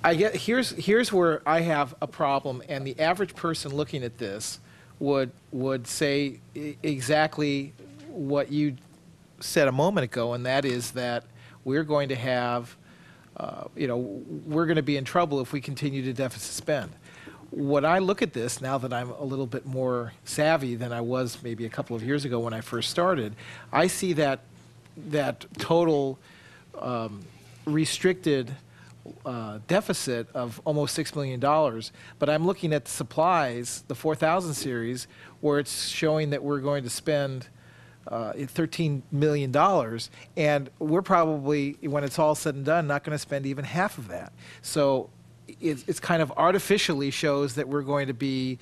I get here's where I have a problem, and the average person looking at this would say exactly what you said a moment ago, and that is that we're going to have, we're going to be in trouble if we continue to deficit spend. When I look at this, now that I'm a little bit more savvy than I was maybe a couple of years ago when I first started, I see that total restricted deficit of almost $6 million, but I'm looking at the supplies, the 4000 series, where it's showing that we're going to spend $13 million, and we're probably, when it's all said and done, not going to spend even half of that. So it's kind of artificially shows that we're going to be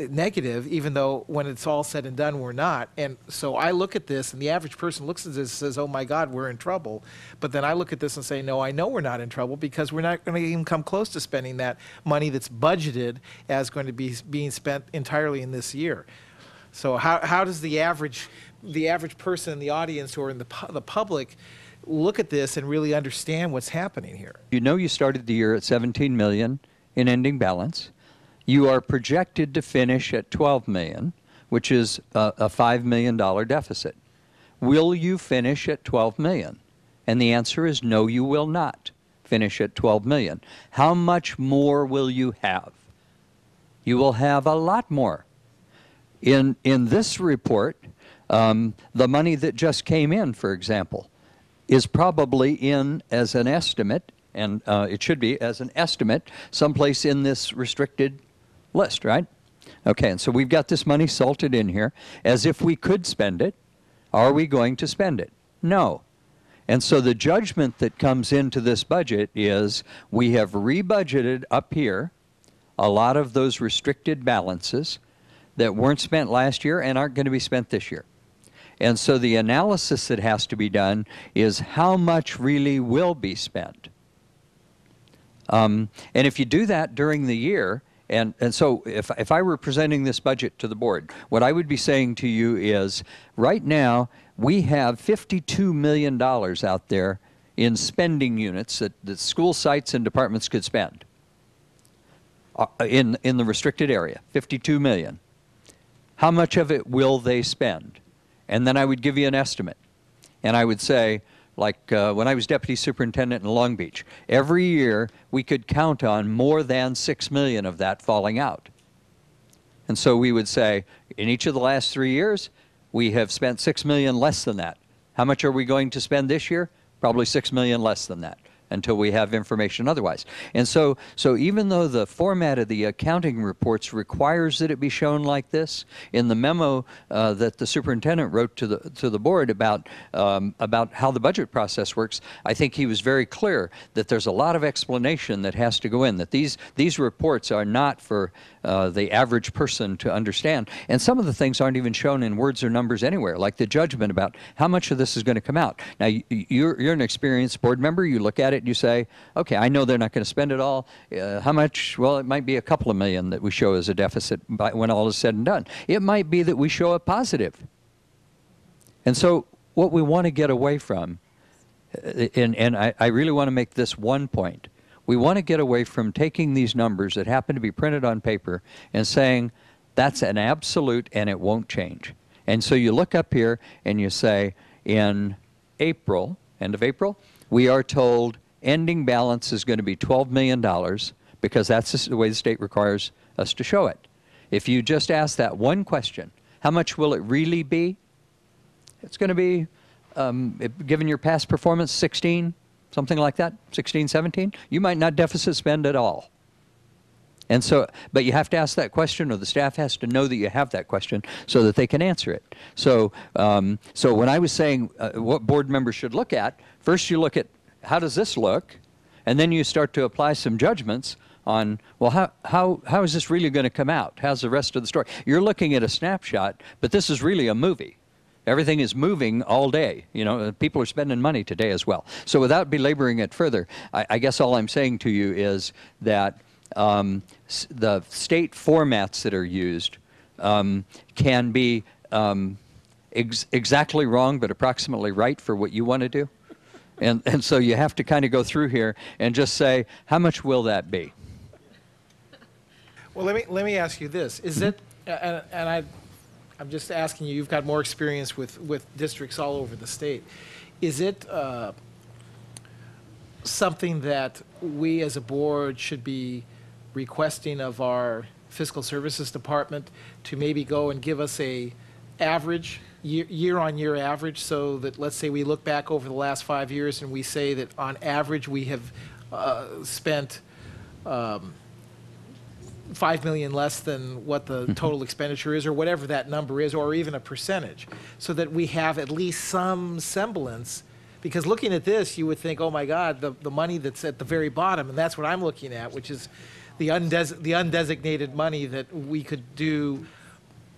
negative, even though when it's all said and done, we're not. And so I look at this, and the average person looks at this and says, oh my God, we're in trouble. But then I look at this and say, no, I know we're not in trouble, because we're not going to even come close to spending that money that's budgeted as going to be being spent entirely in this year. So how does the average person in the audience or in the public look at this and really understand what's happening here? You know, you started the year at 17 million in ending balance. You are projected to finish at 12 million, which is a $5 million deficit. Will you finish at 12 million? And the answer is no, you will not finish at 12 million. How much more will you have? You will have a lot more. In this report, the money that just came in, for example, is probably in as an estimate, and it should be as an estimate someplace in this restricted list, right? Okay, and so we've got this money salted in here as if we could spend it. Are we going to spend it? No. And so the judgment that comes into this budget is we have rebudgeted up here a lot of those restricted balances that weren't spent last year and aren't going to be spent this year. And so the analysis that has to be done is how much really will be spent. And if you do that during the year, and so if I were presenting this budget to the board, what I would be saying to you is, right now, we have $52 million out there in spending units that school sites and departments could spend in the restricted area, 52 million. How much of it will they spend? And then I would give you an estimate. And I would say, like when I was deputy superintendent in Long Beach, every year we could count on more than 6 million of that falling out. And so we would say, in each of the last 3 years, we have spent 6 million less than that. How much are we going to spend this year? Probably 6 million less than that, until we have information otherwise. And so even though the format of the accounting reports requires that it be shown like this, in the memo that the superintendent wrote to the board about how the budget process works, I think he was very clear that there's a lot of explanation that has to go in, that these reports are not for the average person to understand. And some of the things aren't even shown in words or numbers anywhere, like the judgment about how much of this is going to come out. Now, you're an experienced board member. You look at it and you say, okay, I know they're not going to spend it all. How much? Well, it might be a couple of million that we show as a deficit when all is said and done. It might be that we show a positive. And so what we want to get away from, and I really want to make this one point, we want to get away from taking these numbers that happen to be printed on paper and saying, that's an absolute and it won't change. And so you look up here and you say, in April, end of April, we are told ending balance is going to be $12 million because that's the way the state requires us to show it. If you just ask that one question, how much will it really be? It's going to be, given your past performance, 16, something like that, 16, 17. You might not deficit spend at all. And so, but you have to ask that question, or the staff has to know that you have that question so that they can answer it. So, so when I was saying what board members should look at, first you look at how does this look, and then you start to apply some judgments on, well, how is this really going to come out? How's the rest of the story? You're looking at a snapshot, but this is really a movie. Everything is moving all day. You know, people are spending money today as well. So without belaboring it further, I guess all I'm saying to you is that the state formats that are used can be exactly wrong, but approximately right for what you want to do. And so you have to kind of go through here and just say, how much will that be? Well, let me ask you this: is it? I'm just asking you. You've got more experience with districts all over the state. Is it something that we as a board should be requesting of our fiscal services department to maybe go and give us a average year-on-year average, so that, let's say, we look back over the last 5 years and we say that on average we have spent $5 million less than what the total expenditure is, or whatever that number is, or even a percentage, so that we have at least some semblance. Because looking at this, you would think, oh my God, the money that's at the very bottom, and that's what I'm looking at, which is the undesignated money that we could do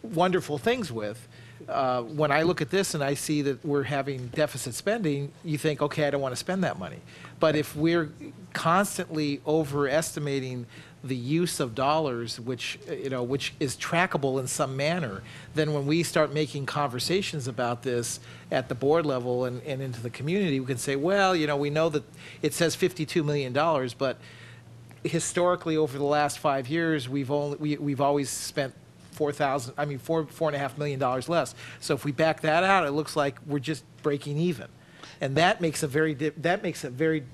wonderful things with. When I look at this and I see that we're having deficit spending, you think, okay, I don't want to spend that money. But if we're constantly overestimating the use of dollars, which is trackable in some manner, then when we start making conversations about this at the board level and into the community, we can say, well, we know that it says $52 million, but historically over the last 5 years, we've always spent $4.5 million less. So if we back that out, it looks like we're just breaking even, and that makes a very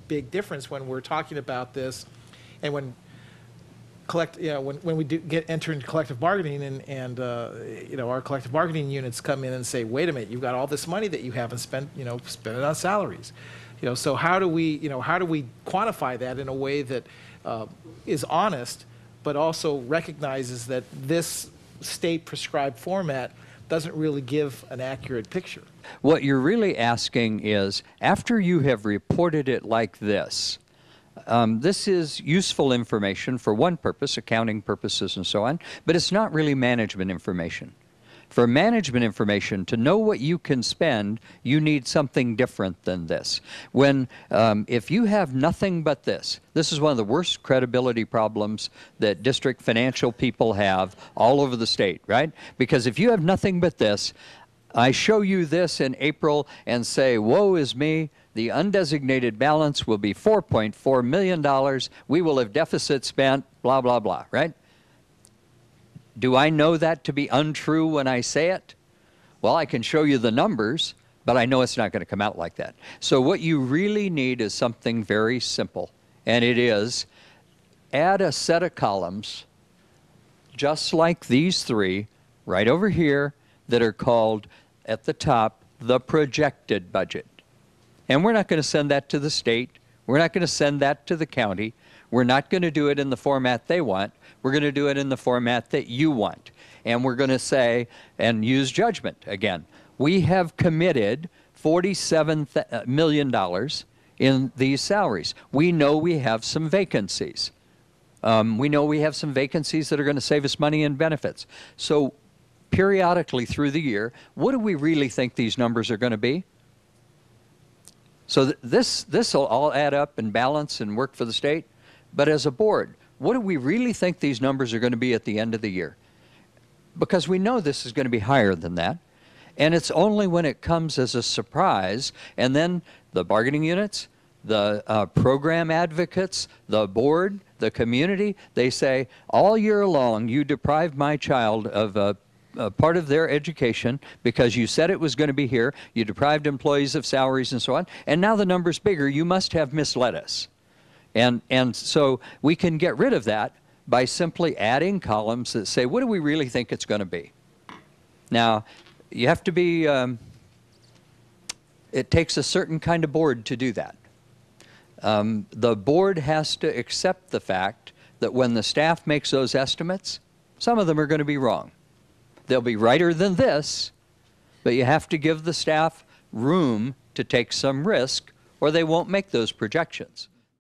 big difference when we're talking about this, and when we enter into collective bargaining, and our collective bargaining units come in and say, wait a minute, you've got all this money that you haven't spent, spend it on salaries. So how do we quantify that in a way that is honest, but also recognizes that this state prescribed format doesn't really give an accurate picture? What you're really asking is, after you have reported it like this, this is useful information for one purpose, accounting purposes and so on, but it's not really management information. For management information, to know what you can spend, you need something different than this. If you have nothing but this is one of the worst credibility problems that district financial people have all over the state, right? Because if you have nothing but this, I show you this in April and say, woe is me, the undesignated balance will be $4.4 million, we will have deficit spent, blah, blah, blah, right? Do I know that to be untrue when I say it? Well, I can show you the numbers, but I know it's not going to come out like that. So what you really need is something very simple, and it is add a set of columns just like these three right over here that are called at the top the projected budget. And we're not going to send that to the state. We're not going to send that to the county. We're not going to do it in the format they want. We're going to do it in the format that you want. And we're going to say, and use judgment again, we have committed $47 million in these salaries. We know we have some vacancies. We know we have some vacancies that are going to save us money in benefits. So periodically through the year, what do we really think these numbers are going to be? So this will all add up and balance and work for the state. But as a board, what do we really think these numbers are going to be at the end of the year? Because we know this is going to be higher than that. And it's only when it comes as a surprise, and then the bargaining units, the program advocates, the board, the community, they say, all year long you deprived my child of a part of their education because you said it was going to be here, you deprived employees of salaries and so on, and now the number's bigger, you must have misled us. And so we can get rid of that by simply adding columns that say, what do we really think it's going to be? Now, you have to be, it takes a certain kind of board to do that. The board has to accept the fact that when the staff makes those estimates, some of them are going to be wrong. They'll be righter than this, but you have to give the staff room to take some risk, or they won't make those projections.